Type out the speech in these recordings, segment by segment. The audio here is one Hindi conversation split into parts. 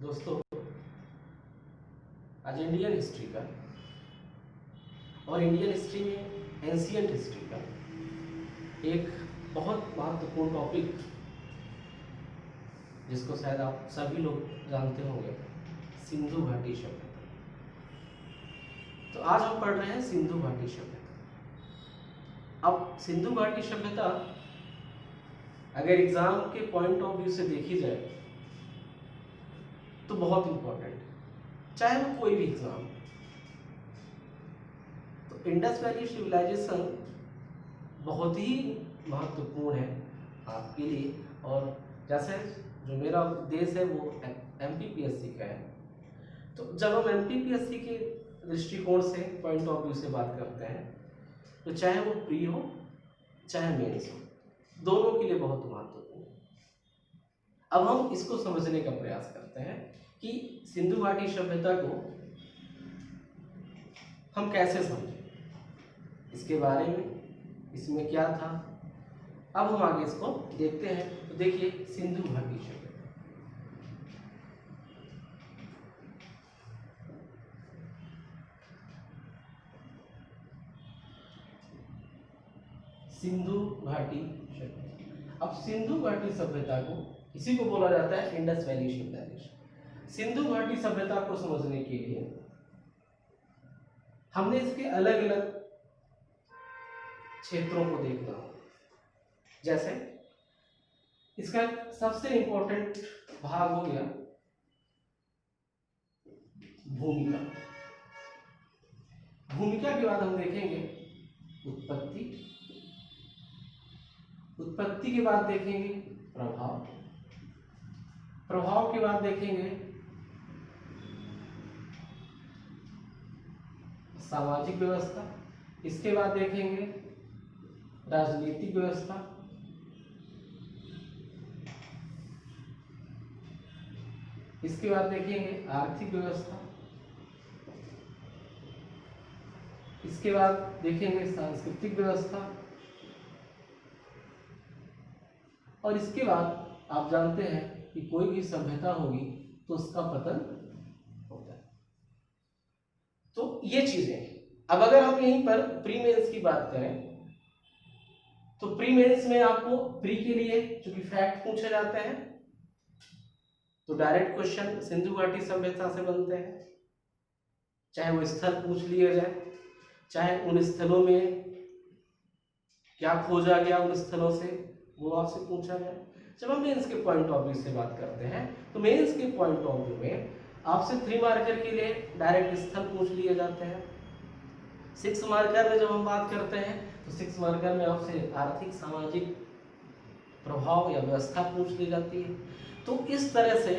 दोस्तों, आज इंडियन हिस्ट्री का और इंडियन हिस्ट्री में एंशियंट हिस्ट्री का एक बहुत महत्वपूर्ण टॉपिक, जिसको शायद आप सभी लोग जानते होंगे, सिंधु घाटी सभ्यता। तो आज हम पढ़ रहे हैं सिंधु घाटी सभ्यता। अब सिंधु घाटी सभ्यता अगर एग्जाम के पॉइंट ऑफ व्यू से देखी जाए तो बहुत इंपॉर्टेंट है, चाहे वो कोई भी एग्जाम। तो इंडस वैली सिविलाइजेशन बहुत ही महत्वपूर्ण है आपके लिए, और जैसे जो मेरा उद्देश्य है वो एमपीपीएससी का है। तो जब हम एमपीपीएससी के दृष्टिकोण से, पॉइंट ऑफ व्यू से बात करते हैं, तो चाहे वो प्री हो चाहे मेंस हो, दोनों के लिए बहुत महत्वपूर्ण है। अब हम इसको समझने का प्रयास करते हैं कि सिंधु घाटी सभ्यता को हम कैसे समझें, इसके बारे में, इसमें क्या था। अब हम आगे इसको देखते हैं। तो देखिए, सिंधु घाटी सभ्यता। सिंधु घाटी सभ्यता। अब सिंधु घाटी सभ्यता को, इसी को बोला जाता है इंडस वैली सिविलाइजेशन। सिंधु घाटी सभ्यता को समझने के लिए हमने इसके अलग अलग क्षेत्रों को देखना होगा। जैसे इसका सबसे इंपॉर्टेंट भाग हो गया भूमिका। भूमिका के बाद हम देखेंगे उत्पत्ति। उत्पत्ति के बाद देखेंगे प्रभाव। प्रभाव के बाद देखेंगे सामाजिक व्यवस्था। इसके बाद देखेंगे राजनीतिक व्यवस्था। इसके बाद देखेंगे आर्थिक व्यवस्था। इसके बाद देखेंगे सांस्कृतिक व्यवस्था। और इसके बाद आप जानते हैं कि कोई भी सभ्यता होगी तो उसका पतन होता है। तो ये चीजें, अब अगर हम यहीं पर प्री मेंस की बात करें तो प्री मेंस में आपको प्री के लिए चूंकि फैक्ट पूछे जाते हैं तो डायरेक्ट क्वेश्चन सिंधु घाटी सभ्यता से बनते हैं। चाहे वो स्थल पूछ लिया जाए, चाहे उन स्थलों में क्या खोजा गया, उन स्थलों से वो आपसे पूछा जाए। जब हम मेंस के पॉइंट ऑफ व्यू से बात करते हैं तो मेंस के पॉइंट ऑफ व्यू में आपसे 3 मार्कर के लिए डायरेक्ट स्थल पूछ लिए जाते हैं। 6 मार्कर में जब हम बात करते हैं तो 6 मार्कर में आपसे आर्थिक सामाजिक प्रभाव या व्यवस्था पूछ ली जाती है। तो इस तरह से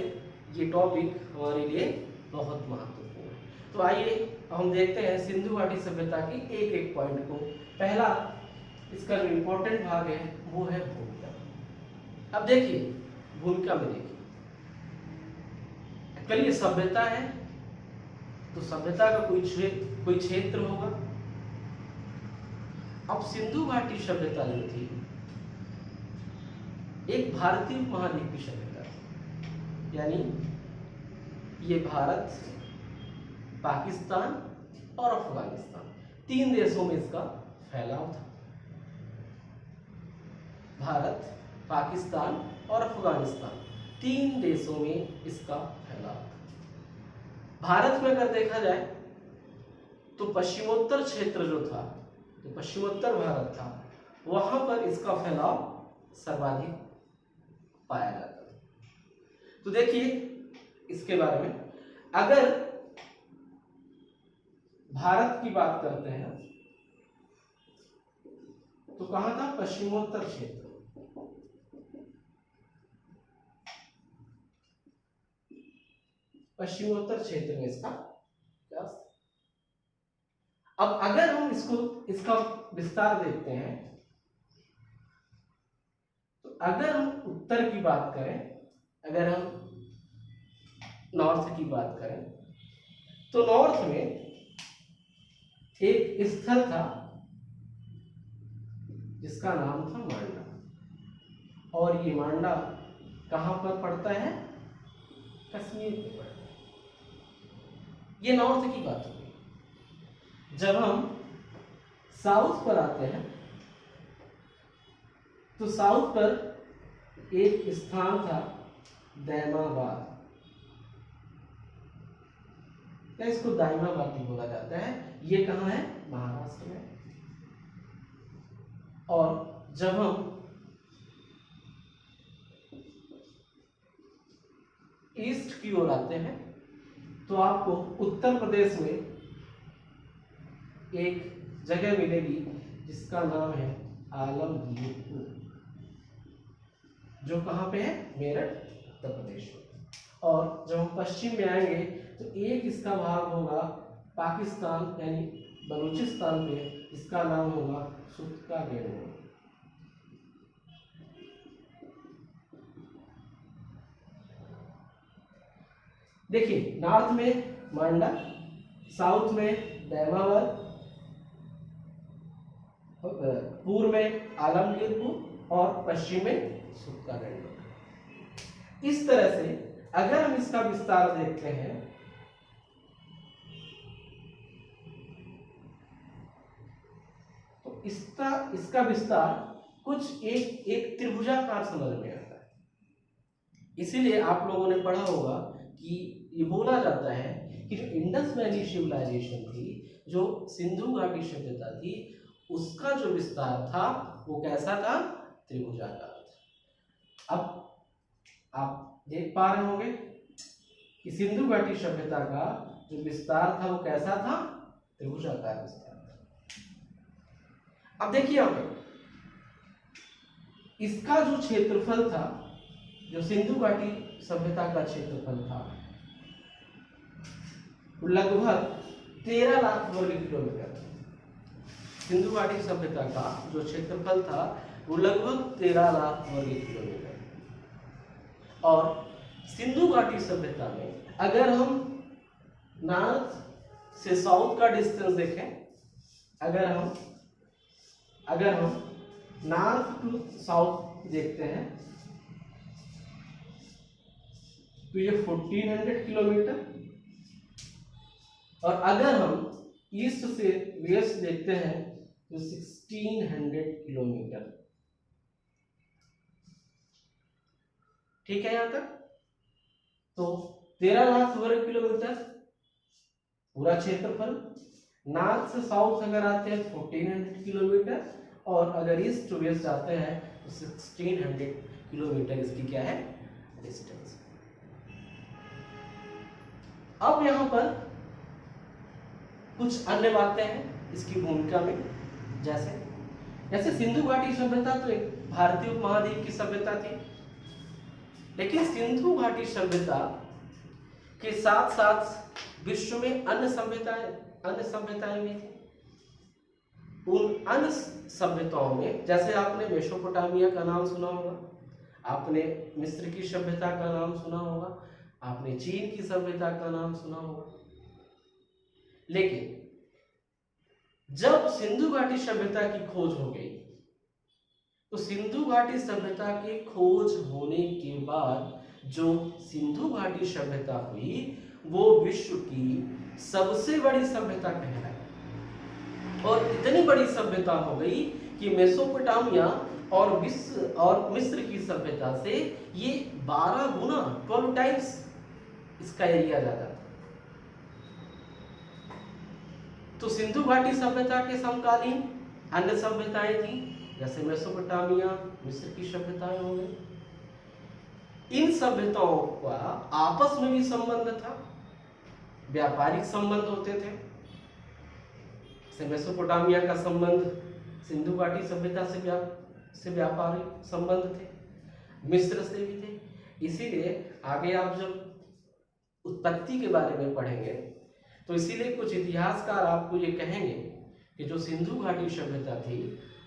ये टॉपिक हमारे लिए बहुत महत्वपूर्ण है। तो आइए हम देखते हैं सिंधु घाटी सभ्यता की एक एक पॉइंट को। पहला इसका जो इम्पोर्टेंट भाग है वो है भूमिका। अब देखिए, भूमिका में देखिए, एक्चुअली सभ्यता है तो सभ्यता का कोई क्षेत्र होगा। अब सिंधु घाटी सभ्यता जो थी एक भारतीय उपमहाद्वीप की सभ्यता थी, यानी ये भारत, पाकिस्तान और अफगानिस्तान 3 देशों में इसका फैलाव था। भारत, पाकिस्तान और अफगानिस्तान 3 देशों में इसका फैलाव था। भारत में अगर देखा जाए तो पश्चिमोत्तर क्षेत्र जो था, तो पश्चिमोत्तर भारत था, वहां पर इसका फैलाव सर्वाधिक पाया जाता था। तो देखिए इसके बारे में, अगर भारत की बात करते हैं तो कहां था? पश्चिमोत्तर क्षेत्र। पश्चिमोत्तर क्षेत्र में इसका क्या। अब अगर हम इसका विस्तार देखते हैं तो अगर हम उत्तर की बात करें, अगर हम नॉर्थ की बात करें तो नॉर्थ में एक स्थल था जिसका नाम था मांडा, और ये मांडा कहां पर पड़ता है? कश्मीर कश्मीर में पड़ता है। ये नॉर्थ की बात होगी। जब हम साउथ पर आते हैं तो साउथ पर एक स्थान था दैमाबाद, या इसको दाइमाबाद भी बोला जाता है। ये कहाँ है? महाराष्ट्र में। और जब हम ईस्ट की ओर आते हैं तो आपको उत्तर प्रदेश में एक जगह मिलेगी जिसका नाम है आलमगीरपुर, जो कहाँ पे है? मेरठ, उत्तर प्रदेश में। और जब हम पश्चिम में आएंगे तो एक इसका भाग होगा पाकिस्तान यानी बलूचिस्तान पे, इसका नाम होगा सुत्का गेंडों। देखिए, नॉर्थ में मांडा, साउथ में दैमाबाद, पूर्व में आलमगीरपुर और पश्चिम में सुत्का गेंडों। इस तरह से अगर हम इसका विस्तार देखते हैं तो इसका विस्तार कुछ एक त्रिभुजाकार समझ में आता है। इसीलिए आप लोगों ने पढ़ा होगा कि ये बोला जाता है कि जो इंडस वैली सिविलाइजेशन थी, जो सिंधु घाटी सभ्यता थी, उसका जो विस्तार था वो कैसा था? त्रिभुजाकार था। अब आप देख पा रहे होंगे कि सिंधु घाटी सभ्यता का जो विस्तार था वो कैसा था? त्रिभुजाकार विस्तार था। अब देखिए यहाँ पे इसका जो क्षेत्रफल था, जो सिंधु घाटी सभ्यता का क्षेत्रफल था, लगभग 13 लाख वर्ग किलोमीटर। सिंधु घाटी सभ्यता का जो क्षेत्रफल था वो लगभग 13 लाख वर्ग किलोमीटर। और सिंधु घाटी सभ्यता में अगर हम नॉर्थ से साउथ का डिस्टेंस देखें, अगर हम नॉर्थ टू साउथ देखते हैं तो ये 1400 किलोमीटर, और अगर हम ईस्ट से वेस्ट देखते हैं तो 1600 किलोमीटर। ठीक है यहां तक? तो 13 लाख वर्ग किलोमीटर पूरा क्षेत्रफल। नॉर्थ से साउथ अगर आते हैं 1400 किलोमीटर, और अगर ईस्ट टू वेस्ट आते हैं तो 1600 किलोमीटर इसकी क्या है? डिस्टेंस। अब यहां पर कुछ अन्य बातें हैं इसकी भूमिका में, जैसे सिंधु घाटी सभ्यता तो एक भारतीय उपमहाद्वीप की सभ्यता थी, लेकिन सिंधु घाटी सभ्यता के साथ साथ विश्व में अन्य सभ्यताएं भी थी। उन अन्य सभ्यताओं में जैसे आपने मेसोपोटामिया का नाम सुना होगा, आपने मिस्र की सभ्यता का नाम सुना होगा, आपने चीन की सभ्यता का नाम सुना होगा। लेकिन जब सिंधु घाटी सभ्यता की खोज हो गई तो सिंधु घाटी सभ्यता की खोज होने के बाद जो सिंधु घाटी सभ्यता हुई वो विश्व की सबसे बड़ी सभ्यता कहलाई, और इतनी बड़ी सभ्यता हो गई कि मेसोपोटामिया और मिस्र की सभ्यता से ये 12 गुना 12 टाइम्स इसका एरिया ज्यादा था। तो सिंधु घाटी सभ्यता के समकालीन अन्य सभ्यताएं थी, जैसे मेसोपोटामिया, मिस्र की सभ्यताएं हो गई। इन सभ्यताओं का आपस में भी संबंध था, व्यापारिक संबंध होते थे। मेसोपोटामिया का संबंध सिंधु घाटी सभ्यता से व्यापारिक संबंध थे, मिस्र से भी थे। इसीलिए आगे आप जब उत्पत्ति के बारे में पढ़ेंगे तो इसीलिए कुछ इतिहासकार आपको ये कहेंगे कि जो सिंधु घाटी सभ्यता थी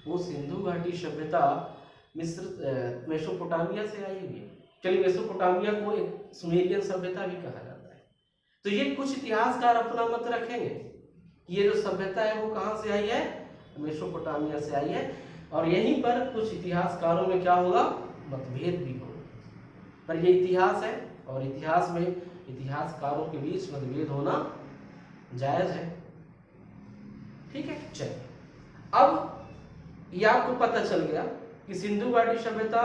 वो सिंधु घाटी सभ्यता मेसोपोटामिया से आई हुई है। चलिए, मेसोपोटामिया को एक सुमेरियन सभ्यता भी कहा जाता है। तो ये कुछ इतिहासकार अपना मत रखेंगे कि ये जो सभ्यता है वो कहाँ से आई है? मेसोपोटामिया से आई है। और यहीं पर कुछ इतिहासकारों में क्या होगा? मतभेद भी होगा। पर ये इतिहास है, और इतिहास में इतिहासकारों के बीच मतभेद होना जायज है। ठीक है, चलिए अब ये आपको पता चल गया कि सिंधु घाटी सभ्यता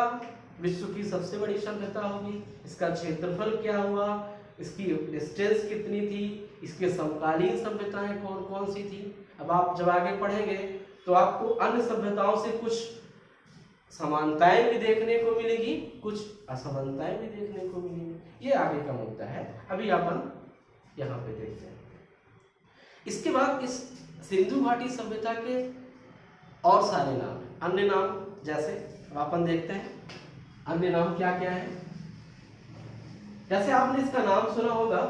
विश्व की सबसे बड़ी सभ्यता होगी, इसका क्षेत्रफल क्या हुआ, इसकी डिस्टेंस कितनी थी, इसके समकालीन सभ्यताएं कौन कौन सी थी। अब आप जब आगे पढ़ेंगे तो आपको अन्य सभ्यताओं से कुछ समानताएं भी देखने को मिलेगी, कुछ असमानताएं भी देखने को मिलेंगी। ये आगे का मुद्दा है, अभी अपन यहाँ पे देखते हैं। इसके बाद इस सिंधु घाटी सभ्यता के और सारे नाम, अन्य नाम, जैसे अब अपन देखते हैं अन्य नाम क्या क्या है। जैसे आपने इसका नाम सुना होगा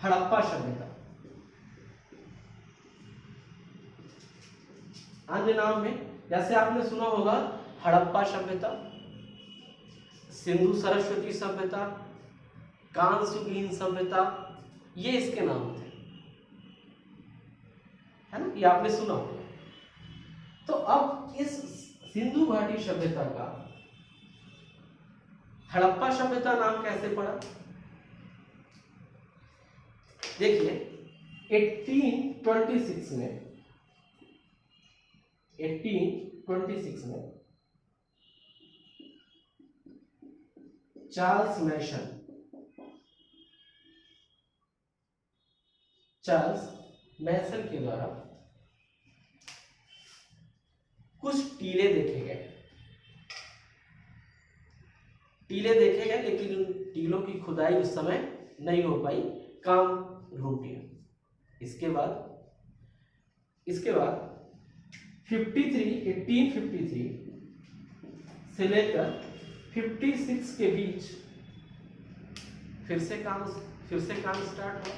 हड़प्पा सभ्यता। अन्य नाम में जैसे आपने सुना होगा हड़प्पा सभ्यता, सिंधु सरस्वती सभ्यता, कांस्ययुगीन सभ्यता, ये इसके नाम थे, है ना, ये आपने सुना होगा। तो अब इस सिंधु घाटी सभ्यता का हड़प्पा सभ्यता नाम कैसे पड़ा? देखिए 1826 में चार्ल्स मैसन के द्वारा कुछ टीले देखे गए, लेकिन उन टीलों की खुदाई उस समय नहीं हो पाई, काम रुक गया। इसके बाद 1853 से लेकर 56 के बीच फिर से काम स्टार्ट हुआ।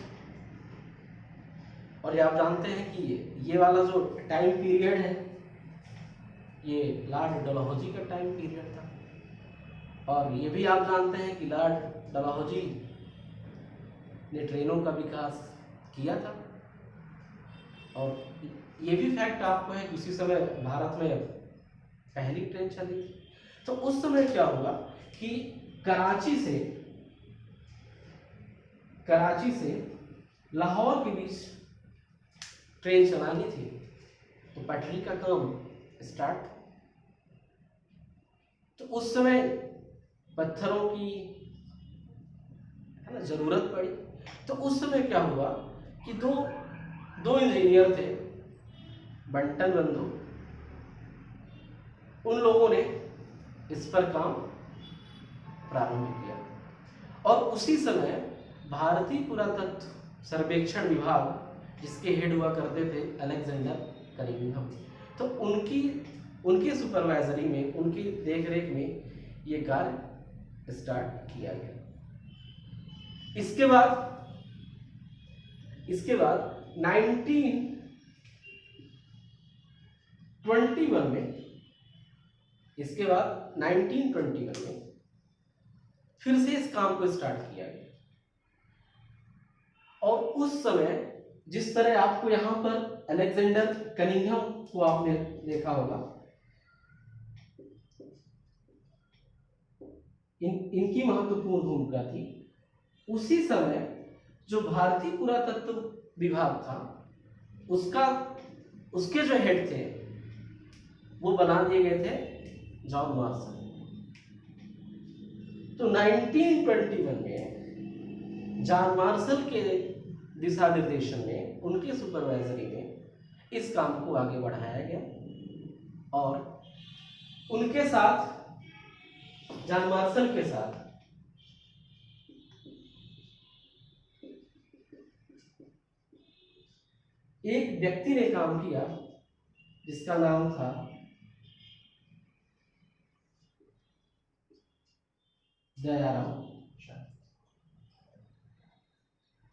और ये आप जानते हैं कि ये वाला जो टाइम पीरियड है ये लॉर्ड डलहौजी का टाइम पीरियड था। और ये भी आप जानते हैं कि लॉर्ड डलहौजी ने ट्रेनों का विकास किया था। और ये भी फैक्ट आपको है कि उसी समय भारत में पहली ट्रेन चली थी। तो उस समय क्या हुआ कि कराची से लाहौर के बीच ट्रेन चलानी थी, तो पटरी का काम स्टार्ट। तो उस समय पत्थरों की, है ना, जरूरत पड़ी। तो उस समय क्या हुआ कि दो इंजीनियर थे, बंटन बंधु, उन लोगों ने इस पर काम प्रारंभ किया। और उसी समय भारतीय पुरातत्व सर्वेक्षण विभाग, जिसके हेड हुआ करते थे अलेक्जेंडर कनिंघम, तो उनकी सुपरवाइजरी में, उनकी देखरेख में ये कार्य स्टार्ट किया गया। इसके बाद 1921 में फिर से इस काम को स्टार्ट किया गया। और उस समय जिस तरह आपको यहाँ पर अलेक्जेंडर कनिंघम को आपने देखा होगा, इनकी महत्वपूर्ण भूमिका थी। उसी समय जो भारतीय पुरातत्व विभाग था उसके जो हेड थे वो बना दिए गए थे जॉन मार्शल। तो 1921 में जॉन मार्शल के दिशा निर्देशन में, उनके सुपरवाइजरी में इस काम को आगे बढ़ाया गया। और उनके साथ, जॉन मार्शल के साथ, एक व्यक्ति ने काम किया जिसका नाम था दयाराम।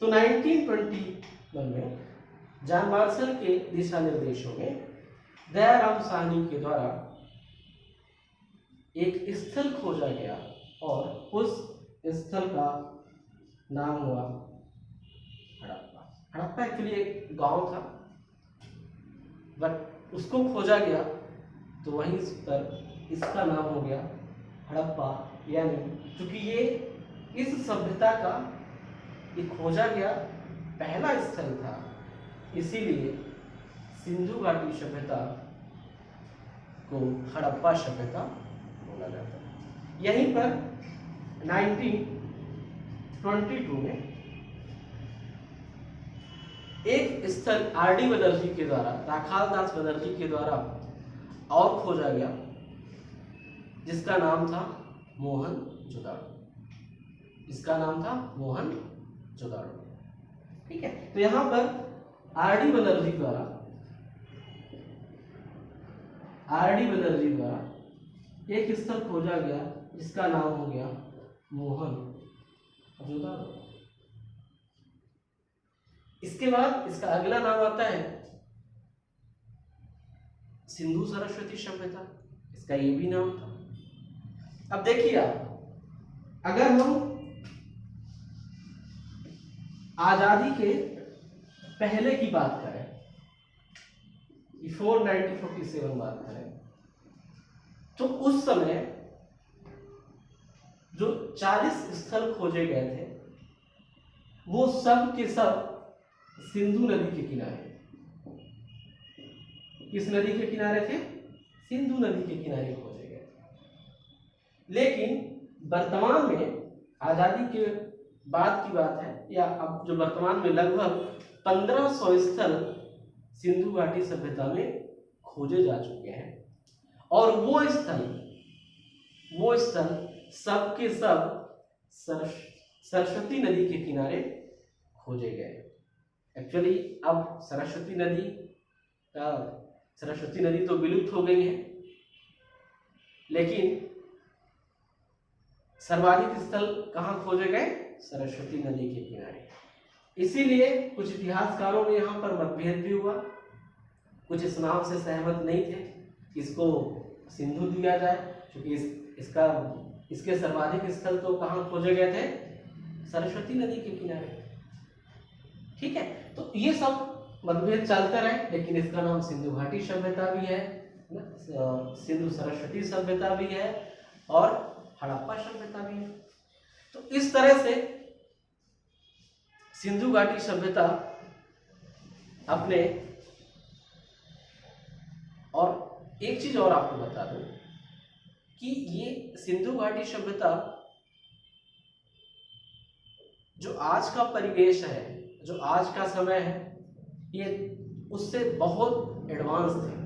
तो 1921 में जॉन मार्शल के दिशा निर्देशों में दयाराम साहनी के द्वारा एक स्थल खोजा गया और उस स्थल का नाम हुआ हड़प्पा। हड़प्पा एक्चुअली एक गांव था, बट उसको खोजा गया तो वहीं पर इसका नाम हो गया हड़प्पा, यानी क्योंकि ये इस सभ्यता का ये खोजा गया पहला स्थल था, इसीलिए सिंधु घाटी सभ्यता को हड़प्पा सभ्यता बोला जाता है। यहीं पर 1922 में एक स्थल आर.डी. बनर्जी के द्वारा, राखाल दास बनर्जी के द्वारा और खोजा गया, जिसका नाम था मोहनजोदड़ो। इसका नाम था मोहनजोदड़ो। ठीक है, तो यहां पर आर.डी. बनर्जी द्वारा एक स्थल खोजा गया, जिसका नाम हो गया मोहनजोदड़ो। इसके बाद इसका अगला नाम आता है सिंधु सरस्वती सभ्यता। इसका ये भी नाम था। अब देखिए आप, अगर हम आजादी के पहले की बात करें, बिफोर 1947 बात करें, तो उस समय जो 40 स्थल खोजे गए थे वो सब के सब सिंधु नदी के किनारे। किस नदी के किनारे थे? सिंधु नदी के किनारे खोजे गए थे। लेकिन वर्तमान में, आजादी के बाद की बात है, या अब जो वर्तमान में लगभग 1500 स्थल सिंधु घाटी सभ्यता में खोजे जा चुके हैं, और वो स्थल सब के सब सरस्वती नदी के किनारे खोजे गए। एक्चुअली अब सरस्वती नदी तो विलुप्त हो गई है, लेकिन सर्वाधिक स्थल कहाँ खोजे गए? सरस्वती नदी के किनारे। इसीलिए कुछ इतिहासकारों में यहाँ पर मतभेद भी हुआ, कुछ इस नाम से सहमत नहीं थे, इसको सिंधु दिया जाए, क्योंकि इसके सर्वाधिक स्थल तो कहाँ खोजे गए थे? सरस्वती नदी के किनारे। ठीक है, तो ये सब मतभेद चलते रहे, लेकिन इसका नाम सिंधु घाटी सभ्यता भी है, सिंधु सरस्वती सभ्यता भी है, और हड़प्पा सभ्यता भी है। तो इस तरह से सिंधु घाटी सभ्यता अपने, और एक चीज और आपको बता दूं कि ये सिंधु घाटी सभ्यता जो आज का परिवेश है, जो आज का समय है, ये उससे बहुत एडवांस थे।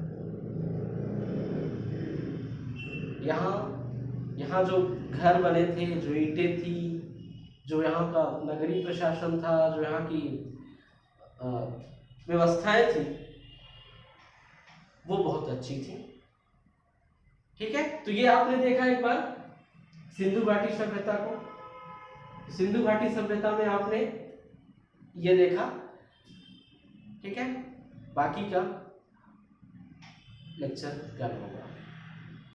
यहाँ जो घर बने थे, जो ईंटें थी, जो यहाँ का नगरीय प्रशासन था, जो यहाँ की व्यवस्थाएं थी, वो बहुत अच्छी थी। ठीक है, तो ये आपने देखा एक बार सिंधु घाटी सभ्यता को। सिंधु घाटी सभ्यता में आपने ये देखा। ठीक है, बाकी का लेक्चर कल होगा।